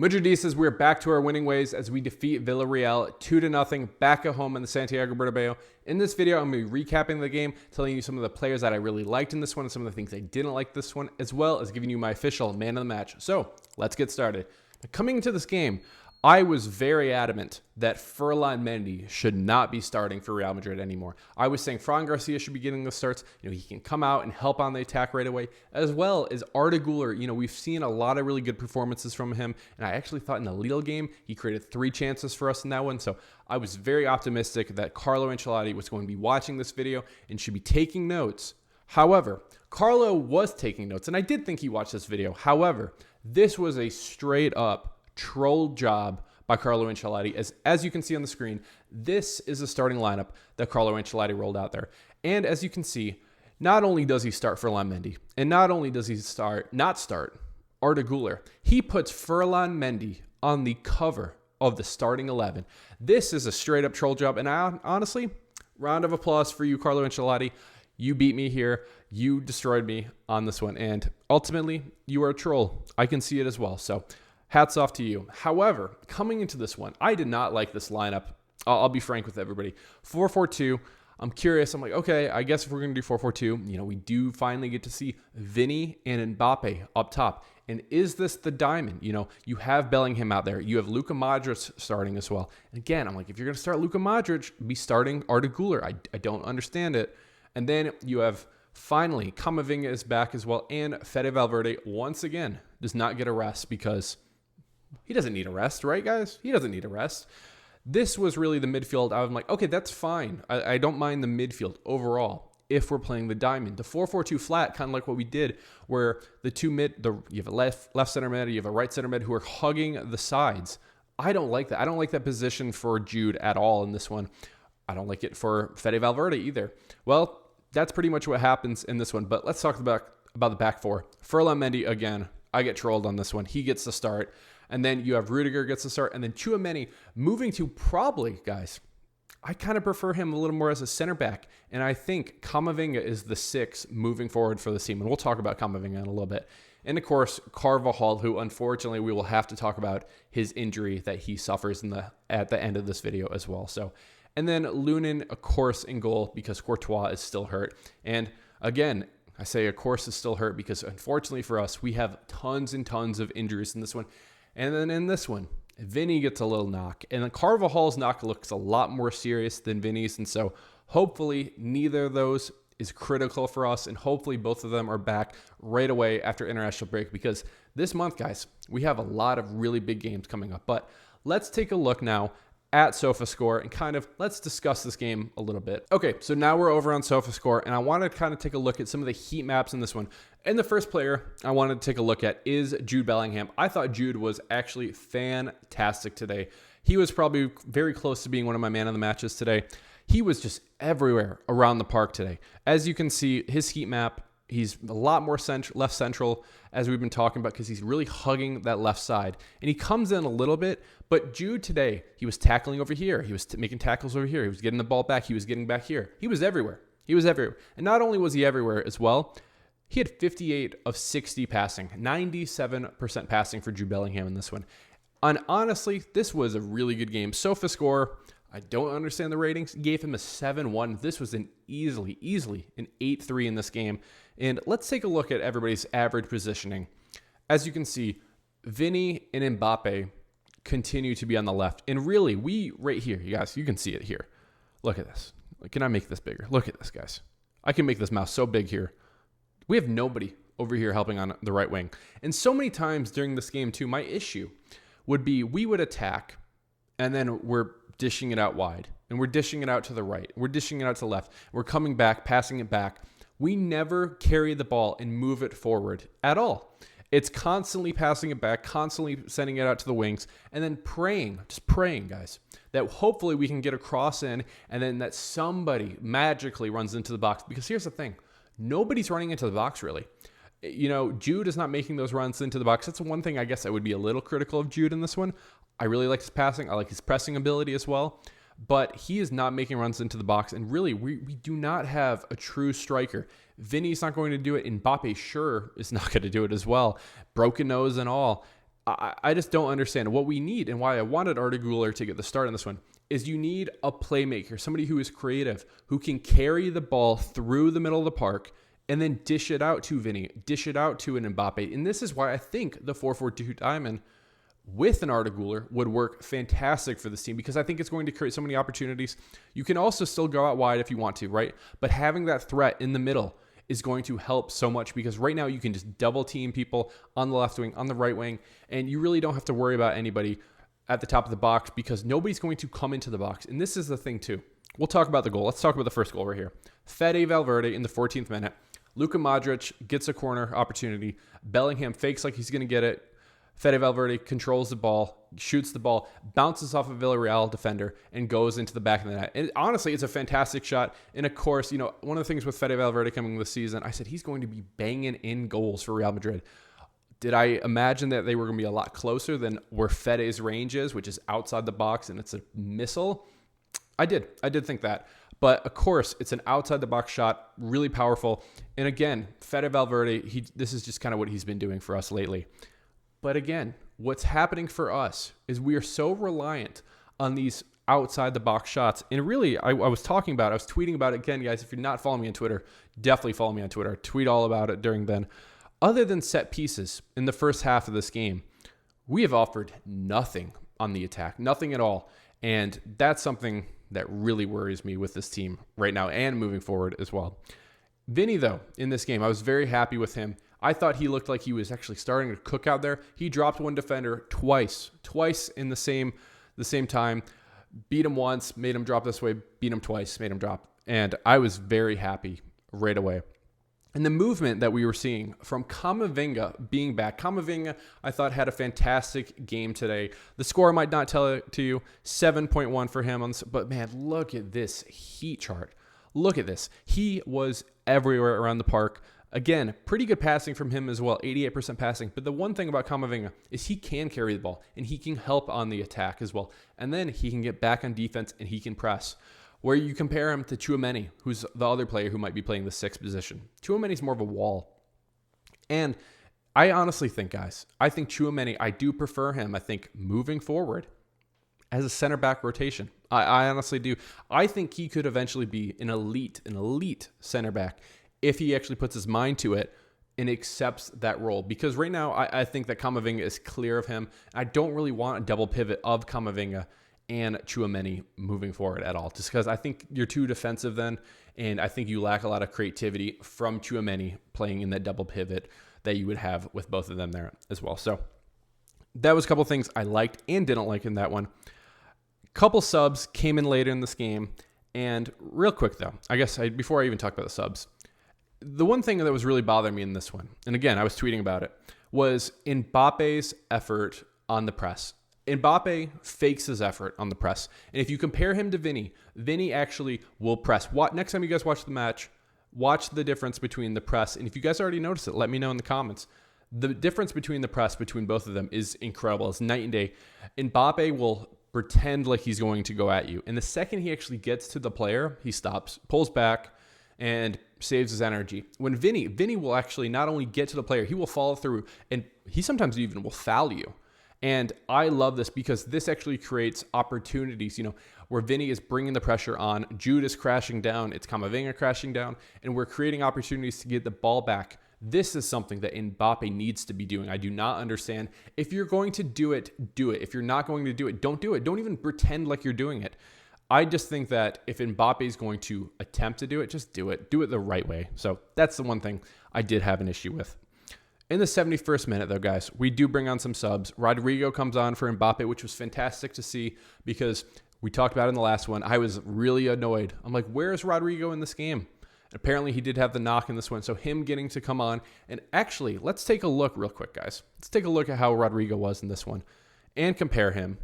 Madridistas, we're back to our winning ways as we defeat Villarreal 2-0 back at home in the Santiago Bernabeu. In this video, I'm going to be recapping the game, telling you some of the players that I really liked in this one and some of the things I didn't like this one, as well as giving you my official man of the match. So let's get started. Coming into this game, I was very adamant that Ferland Mendy should not be starting for Real Madrid anymore. I was saying Fran Garcia should be getting the starts. He can come out and help on the attack right away, as well as Arda Güler. We've seen a lot of really good performances from him, and I actually thought in the Lille game, he created 3 chances for us in that one. So I was very optimistic that Carlo Ancelotti was going to be watching this video and should be taking notes. However, Carlo was taking notes, and I did think he watched this video. However, this was a straight up troll job by Carlo Ancelotti. As you can see on the screen, this is the starting lineup that Carlo Ancelotti rolled out there. And as you can see, not only does he start Ferland Mendy, and not only does he not start Arda Güler, he puts Ferland Mendy on the cover of the starting 11. This is a straight up troll job, and honestly, round of applause for you, Carlo Ancelotti. You beat me here. You destroyed me on this one, and ultimately, you are a troll. I can see it as well. So hats off to you. However, coming into this one, I did not like this lineup. I'll be frank with everybody. 4-4-2. I'm curious. I'm like, okay, I guess if we're going to do 4-4-2, we do finally get to see Vinny and Mbappe up top. And is this the diamond? You have Bellingham out there. You have Luka Modric starting as well. And again, I'm like, if you're going to start Luka Modric, be starting Arda Güler. I don't understand it. And then you have finally Camavinga is back as well. And Fede Valverde once again does not get a rest because he doesn't need a rest, right, guys? He doesn't need a rest. This was really the midfield. I was like, okay, that's fine. I don't mind the midfield overall if we're playing the diamond. The 4-4-2 flat, kind of like what we did, where the two you have a left center mid, you have a right center mid who are hugging the sides. I don't like that. I don't like that position for Jude at all in this one. I don't like it for Fede Valverde either. Well, that's pretty much what happens in this one. But let's talk about the back four. Ferland Mendy, again, I get trolled on this one. He gets the start. And then you have Rudiger gets the start. And then Tchouaméni moving to probably, guys, I kind of prefer him a little more as a center back. And I think Camavinga is the 6 moving forward for the team. And we'll talk about Camavinga in a little bit. And of course, Carvajal, who unfortunately we will have to talk about his injury that he suffers at the end of this video as well. So, and then Lunin, of course, in goal because Courtois is still hurt. And again, I say of course is still hurt because unfortunately for us, we have tons and tons of injuries in this one. And then in this one, Vinny gets a little knock. And then Carvajal's knock looks a lot more serious than Vinny's. And so hopefully neither of those is critical for us. And hopefully both of them are back right away after international break. Because this month, guys, we have a lot of really big games coming up. But let's take a look now at SofaScore and let's discuss this game a little bit. Okay, so now we're over on SofaScore, and I want to take a look at some of the heat maps in this one. And the first player I wanted to take a look at is Jude Bellingham. I thought Jude was actually fantastic today. He was probably very close to being one of my man of the matches today. He was just everywhere around the park today. As you can see, his heat map, he's a lot more left central, as we've been talking about, because he's really hugging that left side. And he comes in a little bit, but Jude today, he was tackling over here. He was making tackles over here. He was getting the ball back. He was getting back here. He was everywhere. He was everywhere. And not only was he everywhere as well, he had 58 of 60 passing, 97% passing for Jude Bellingham in this one. And honestly, this was a really good game. SofaScore, I don't understand the ratings, gave him a 7-1. This was easily an 8-3 in this game. And let's take a look at everybody's average positioning. As you can see, Vinny and Mbappe continue to be on the left. And really, right here, you guys, you can see it here. Look at this. Can I make this bigger? Look at this, guys. I can make this mouse so big here. We have nobody over here helping on the right wing. And so many times during this game, too, my issue would be we would attack, and then we're dishing it out wide. And we're dishing it out to the right. We're dishing it out to the left. We're coming back, passing it back. We never carry the ball and move it forward at all. It's constantly passing it back, constantly sending it out to the wings, and then just praying, guys, that hopefully we can get a cross in and then that somebody magically runs into the box. Because here's the thing. Nobody's running into the box, really. Jude is not making those runs into the box. That's one thing I guess I would be a little critical of Jude in this one. I really like his passing. I like his pressing ability as well. But he is not making runs into the box. And really, we do not have a true striker. Vinny's not going to do it. Mbappe sure is not going to do it as well. Broken nose and all. I just don't understand. What we need, and why I wanted Arda Güler to get the start on this one, is you need a playmaker, somebody who is creative, who can carry the ball through the middle of the park and then dish it out to Vinny, dish it out to an Mbappe. And this is why I think the 4-4-2 diamond with an Arda Güler would work fantastic for this team, because I think it's going to create so many opportunities. You can also still go out wide if you want to, right? But having that threat in the middle is going to help so much, because right now you can just double team people on the left wing, on the right wing, and you really don't have to worry about anybody at the top of the box because nobody's going to come into the box. And this is the thing too. We'll talk about the goal. Let's talk about the first goal right here. Fede Valverde in the 14th minute. Luka Modric gets a corner opportunity. Bellingham fakes like he's going to get it. Fede Valverde controls the ball, shoots the ball, bounces off a Villarreal defender, and goes into the back of the net. And honestly, it's a fantastic shot. And of course, you know, one of the things with Fede Valverde coming this season, I said he's going to be banging in goals for Real Madrid. Did I imagine that they were going to be a lot closer than where Fede's range is, which is outside the box and it's a missile? I did think that. But of course, it's an outside the box shot, really powerful. And again, Fede Valverde, this is just kind of what he's been doing for us lately. But again, what's happening for us is we are so reliant on these outside the box shots. And really, I was tweeting about it again, guys. If you're not following me on Twitter, definitely follow me on Twitter. I tweet all about it during then. Other than set pieces in the first half of this game, we have offered nothing on the attack, nothing at all. And that's something that really worries me with this team right now and moving forward as well. Vinny, though, in this game, I was very happy with him. I thought he looked like he was actually starting to cook out there. He dropped one defender twice in the same time. Beat him once, made him drop this way, beat him twice, made him drop. And I was very happy right away. And the movement that we were seeing from Camavinga being back. Camavinga, I thought, had a fantastic game today. The score I might not tell it to you, 7.1 for him. But man, look at this heat chart. Look at this. He was everywhere around the park. Again, pretty good passing from him as well, 88% passing. But the one thing about Camavinga is he can carry the ball and he can help on the attack as well. And then he can get back on defense and he can press. Where you compare him to Tchouaméni, who's the other player who might be playing the 6th position. Tchouaméni's more of a wall. And I honestly think, guys, I think Tchouaméni, I do prefer him, I think, moving forward as a center back rotation. I honestly do. I think he could eventually be an elite center back if he actually puts his mind to it and accepts that role. Because right now, I think that Camavinga is clear of him. I don't really want a double pivot of Camavinga and Tchouaméni moving forward at all. Just because I think you're too defensive then, and I think you lack a lot of creativity from Tchouaméni playing in that double pivot that you would have with both of them there as well. So that was a couple things I liked and didn't like in that one. Couple subs came in later in this game. And real quick though, I guess before I even talk about the subs, the one thing that was really bothering me in this one, and again, I was tweeting about it, was Mbappe's effort on the press. Mbappe fakes his effort on the press. And if you compare him to Vinny, Vinny actually will press. Next time you guys watch the match, watch the difference between the press. And if you guys already noticed it, let me know in the comments. The difference between the press between both of them is incredible. It's night and day. Mbappe will pretend like he's going to go at you. And the second he actually gets to the player, he stops, pulls back, and saves his energy. When Vinny will actually not only get to the player, he will follow through, and he sometimes even will foul you. And I love this because this actually creates opportunities, where Vinny is bringing the pressure on, Jude is crashing down, it's Camavinga crashing down, and we're creating opportunities to get the ball back. This is something that Mbappe needs to be doing. I do not understand. If you're going to do it, do it. If you're not going to do it, don't do it. Don't even pretend like you're doing it. I just think that if Mbappe is going to attempt to do it, just do it. Do it the right way. So that's the one thing I did have an issue with. In the 71st minute, though, guys, we do bring on some subs. Rodrigo comes on for Mbappe, which was fantastic to see because we talked about it in the last one. I was really annoyed. I'm like, where is Rodrigo in this game? Apparently, he did have the knock in this one, so him getting to come on. And actually, let's take a look real quick, guys. Let's take a look at how Rodrigo was in this one and compare him.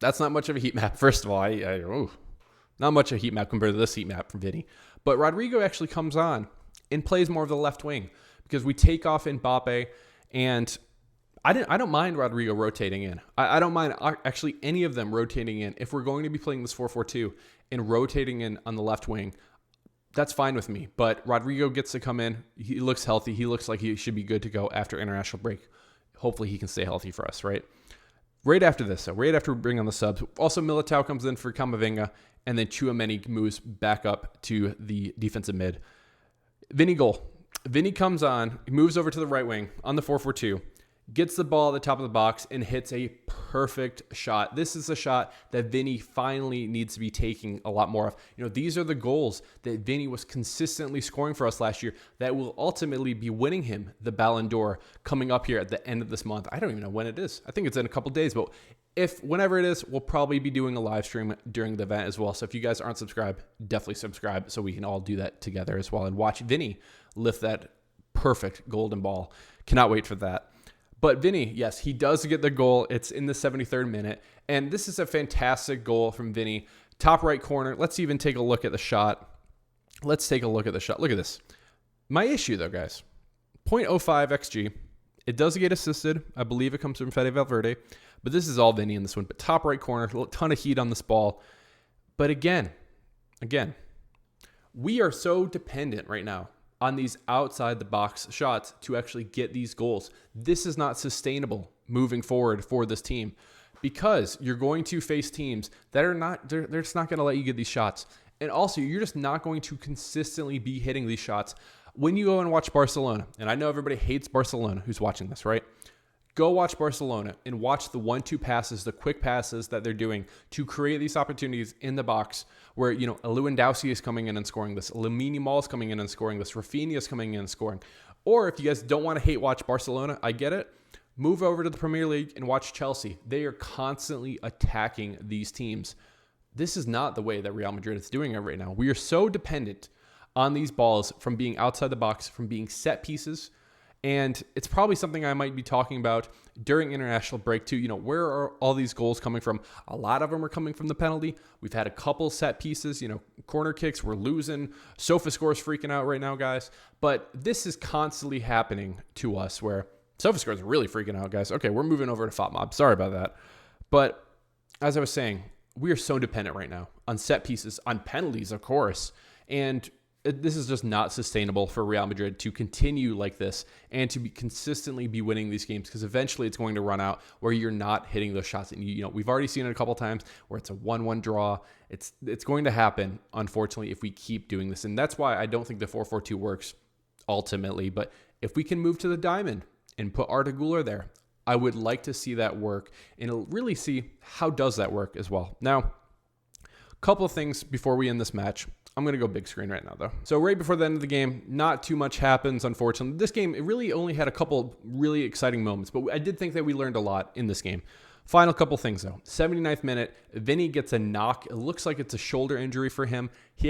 That's not much of a heat map, first of all. Not much of a heat map compared to this heat map from Vinny. But Rodrigo actually comes on and plays more of the left wing because we take off Mbappe, and I don't mind Rodrigo rotating in. I don't mind actually any of them rotating in. If we're going to be playing this 4-4-2 and rotating in on the left wing, that's fine with me. But Rodrigo gets to come in. He looks healthy. He looks like he should be good to go after international break. hopefully he can stay healthy for us, right? Right after this, so right after we bring on the subs, also Militao comes in for Camavinga, and then Tchouaméni moves back up to the defensive mid. Vinny goal. Vinny comes on, moves over to the right wing on the 4-4-2, gets the ball at the top of the box, and hits a perfect shot. This is a shot that Vinny finally needs to be taking a lot more of. You know, these are the goals that Vinny was consistently scoring for us last year that will ultimately be winning him the Ballon d'Or coming up here at the end of this month. I don't even know when it is. I think it's in a couple days, but whenever it is, we'll probably be doing a live stream during the event as well. So if you guys aren't subscribed, definitely subscribe so we can all do that together as well and watch Vinny lift that perfect golden ball. Cannot wait for that. But Vinny, yes, he does get the goal. It's in the 73rd minute. And this is a fantastic goal from Vinny. Top right corner. Let's even take a look at the shot. Let's take a look at the shot. Look at this. My issue, though, guys, 0.05 XG. It does get assisted. I believe it comes from Fede Valverde. But this is all Vinny in this one. But top right corner, a ton of heat on this ball. But again, we are so dependent right now on these outside the box shots to actually get these goals. This is not sustainable moving forward for this team because you're going to face teams that are not, they're just not going to let you get these shots. And also, you're just not going to consistently be hitting these shots. When you go and watch Barcelona, and I know everybody hates Barcelona who's watching this, right? Go watch Barcelona and watch the 1-2 passes, the quick passes that they're doing to create these opportunities in the box where, you know, Lewandowski is coming in and scoring this. Lamine Yamal is coming in and scoring this. Rafinha is coming in and scoring. Or if you guys don't want to hate watch Barcelona, I get it. Move over to the Premier League and watch Chelsea. They are constantly attacking these teams. This is not the way that Real Madrid is doing it right now. We are so dependent on these balls from being outside the box, from being set pieces. And it's probably something I might be talking about during international break too. You know, where are all these goals coming from? A lot of them are coming from the penalty. We've had a couple set pieces, you know, corner kicks. We're losing. SofaScore's freaking out right now, guys. But this is constantly happening to us where SofaScore's really freaking out, guys. Okay, we're moving over to FOTMob. Sorry about that. But as I was saying, we are so dependent right now on set pieces, on penalties, of course. And this is just not sustainable for Real Madrid to continue like this and to consistently be winning these games because eventually it's going to run out where you're not hitting those shots. And you know, we've already seen it a couple times where it's a 1-1 draw. It's going to happen, unfortunately, if we keep doing this. And that's why I don't think the 4-4-2 works ultimately. But if we can move to the diamond and put Arda Güler there, I would like to see that work and really see how does that work as well. Now, a couple of things before we end this match. I'm going to go big screen right now, though. So right before the end of the game, not too much happens, unfortunately. This game, it really only had a couple really exciting moments, but I did think that we learned a lot in this game. Final couple things, though. 79th minute, Vinny gets a knock. It looks like it's a shoulder injury for him. He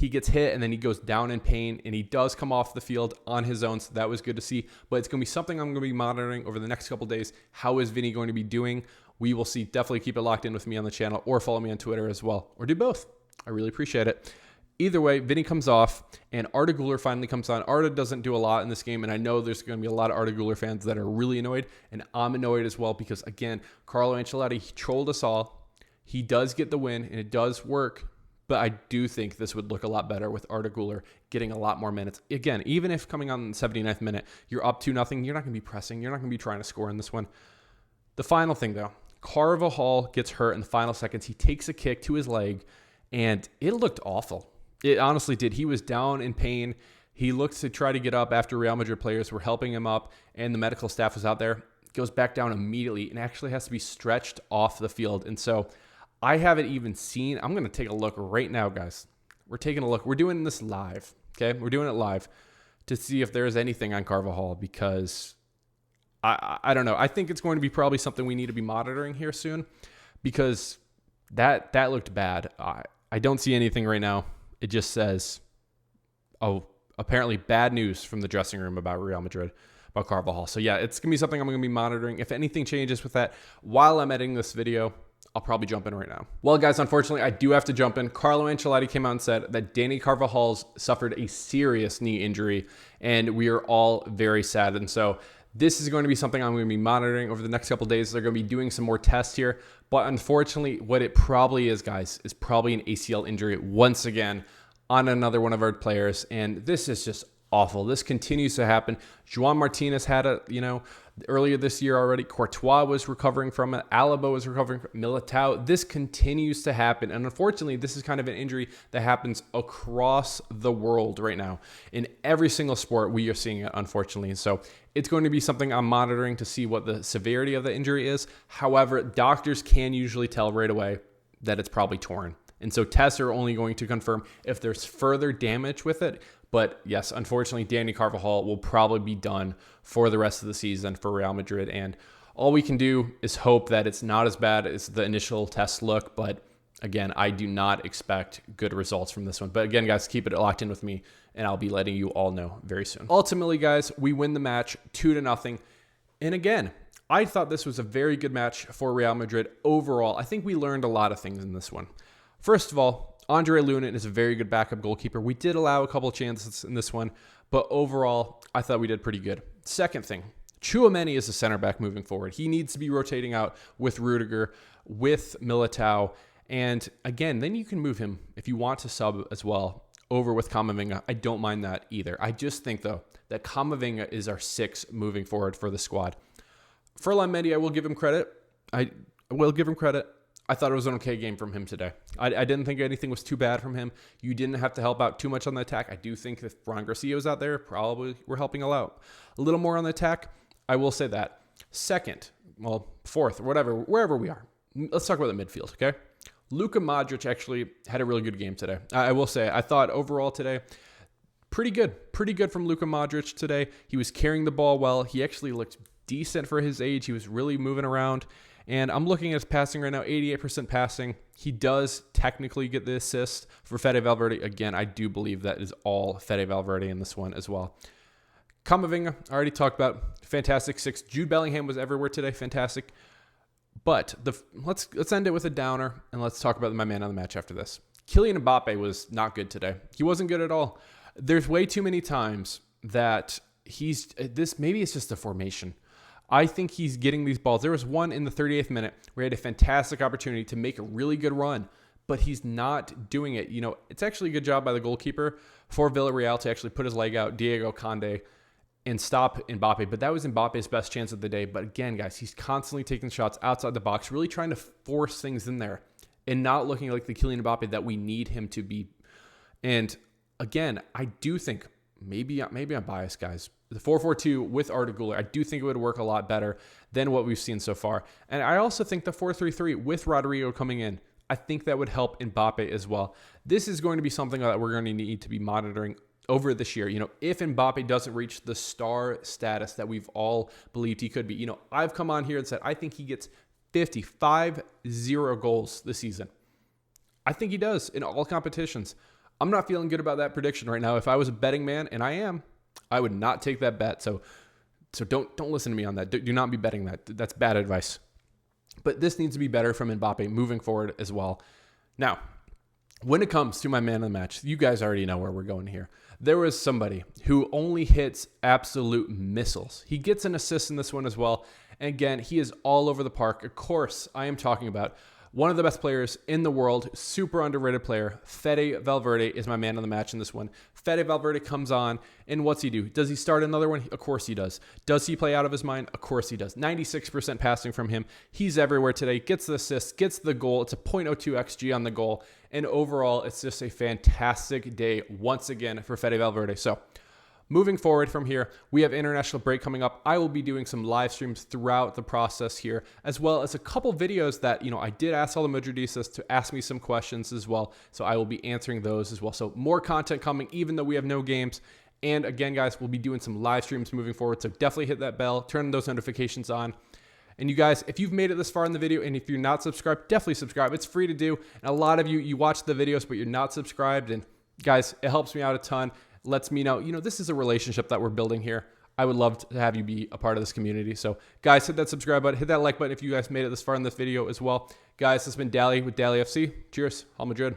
gets hit, and then he goes down in pain, and he does come off the field on his own, so that was good to see. But it's going to be something I'm going to be monitoring over the next couple days. How is Vinny going to be doing? We will see. Definitely keep it locked in with me on the channel, or follow me on Twitter as well, or do both. I really appreciate it. Either way, Vinny comes off, and Arda Güler finally comes on. Arda doesn't do a lot in this game, and I know there's going to be a lot of Arda Güler fans that are really annoyed, and I'm annoyed as well because, again, Carlo Ancelotti, he trolled us all. He does get the win, and it does work, but I do think this would look a lot better with Arda Güler getting a lot more minutes. Again, even if coming on the 79th minute, you're up 2-0, you're not going to be pressing. You're not going to be trying to score in this one. The final thing, though, Carvajal gets hurt in the final seconds. He takes a kick to his leg, and it looked awful. It honestly did. He was down in pain. He looked to try to get up after Real Madrid players were helping him up, and the medical staff was out there. Goes back down immediately and actually has to be stretched off the field. And so I haven't even seen. I'm going to take a look right now, guys. We're taking a look. We're doing this live, okay? We're doing it live to see if there is anything on Carvajal because I don't know. I think it's going to be probably something we need to be monitoring here soon because that looked bad. I don't see anything right now. It just says, oh, apparently bad news from the dressing room about Real Madrid, about Carvajal. So yeah, it's going to be something I'm going to be monitoring. If anything changes with that while I'm editing this video, I'll probably jump in right now. Well, guys, unfortunately, I do have to jump in. Carlo Ancelotti came out and said that Dani Carvajal's suffered a serious knee injury, and we are all very sad. And so this is going to be something I'm going to be monitoring over the next couple of days. They're going to be doing some more tests here. But unfortunately, what it probably is, guys, is probably an ACL injury once again on another one of our players. And this is just awful. This continues to happen. Joan Martinez had Earlier this year already, Courtois was recovering from it. Alaba was recovering from it. Militao. This continues to happen. And unfortunately, this is kind of an injury that happens across the world right now. In every single sport, we are seeing it, unfortunately. So it's going to be something I'm monitoring to see what the severity of the injury is. However, doctors can usually tell right away that it's probably torn. And so tests are only going to confirm if there's further damage with it. But yes, unfortunately, Dani Carvajal will probably be done for the rest of the season for Real Madrid. And all we can do is hope that it's not as bad as the initial test look. But again, I do not expect good results from this one. But again, guys, keep it locked in with me, and I'll be letting you all know very soon. Ultimately, guys, we win the match 2-0. And again, I thought this was a very good match for Real Madrid overall. I think we learned a lot of things in this one. First of all, Andre Lunin is a very good backup goalkeeper. We did allow a couple of chances in this one, but overall, I thought we did pretty good. Second thing, Tchouaméni is a center back moving forward. He needs to be rotating out with Rudiger, with Militao, and again, then you can move him if you want to sub as well over with Camavinga. I don't mind that either. I just think, though, that Camavinga is our 6 moving forward for the squad. Ferland Mendy, I will give him credit. I thought it was an okay game from him today. I didn't think anything was too bad from him. You didn't have to help out too much on the attack. I do think if Ron Garcia was out there, probably we're helping out a little more on the attack. I will say that. Second, well, fourth, or whatever, wherever we are. Let's talk about the midfield, okay? Luka Modric actually had a really good game today. I will say, I thought overall today, pretty good from Luka Modric today. He was carrying the ball well. He actually looked decent for his age. He was really moving around. And I'm looking at his passing right now, 88% passing. He does technically get the assist for Fede Valverde. Again, I do believe that is all Fede Valverde in this one as well. Camavinga, I already talked about. Fantastic 6. Jude Bellingham was everywhere today. Fantastic. But let's end it with a downer, and let's talk about my man on the match after this. Kylian Mbappe was not good today. He wasn't good at all. There's way too many times that maybe it's just a formation. I think he's getting these balls. There was one in the 38th minute where he had a fantastic opportunity to make a really good run, but he's not doing it. You know, it's actually a good job by the goalkeeper for Villarreal to actually put his leg out, Diego Conde, and stop Mbappe. But that was Mbappe's best chance of the day. But again, guys, he's constantly taking shots outside the box, really trying to force things in there and not looking like the Kylian Mbappe that we need him to be. And again, I do think, maybe I'm biased, guys, the 4-4-2 with Arda Güler, I do think it would work a lot better than what we've seen so far. And I also think the 4-3-3 with Rodrigo coming in, I think that would help Mbappe as well. This is going to be something that we're going to need to be monitoring over this year. You know, if Mbappe doesn't reach the star status that we've all believed he could be, you know, I've come on here and said, I think he gets 55-0 goals this season. I think he does in all competitions. I'm not feeling good about that prediction right now. If I was a betting man, and I am, I would not take that bet. So don't listen to me on that. Do not be betting that. That's bad advice. But this needs to be better from Mbappe moving forward as well. Now, when it comes to my man of the match, you guys already know where we're going here. There was somebody who only hits absolute missiles. He gets an assist in this one as well. And again, he is all over the park. Of course, I am talking about one of the best players in the world, super underrated player. Fede Valverde is my man of the match in this one. Fede Valverde comes on, and what's he do? Does he start another one? Of course he does. Does he play out of his mind? Of course he does. 96% passing from him. He's everywhere today. Gets the assist, gets the goal. It's a 0.02 XG on the goal. And overall, it's just a fantastic day once again for Fede Valverde. So, moving forward from here, we have international break coming up. I will be doing some live streams throughout the process here, as well as a couple videos that, you know, I did ask all the Madridistas to ask me some questions as well. So I will be answering those as well. So more content coming, even though we have no games. And again, guys, we'll be doing some live streams moving forward. So definitely hit that bell, turn those notifications on. And you guys, if you've made it this far in the video, and if you're not subscribed, definitely subscribe. It's free to do. And a lot of you watch the videos, but you're not subscribed. And guys, it helps me out a ton. Lets me know, you know, this is a relationship that we're building here. I would love to have you be a part of this community. So guys, hit that subscribe button, hit that like button if you guys made it this far in this video as well. Guys, this has been Dally with Dallyfc. Cheers, Real Madrid.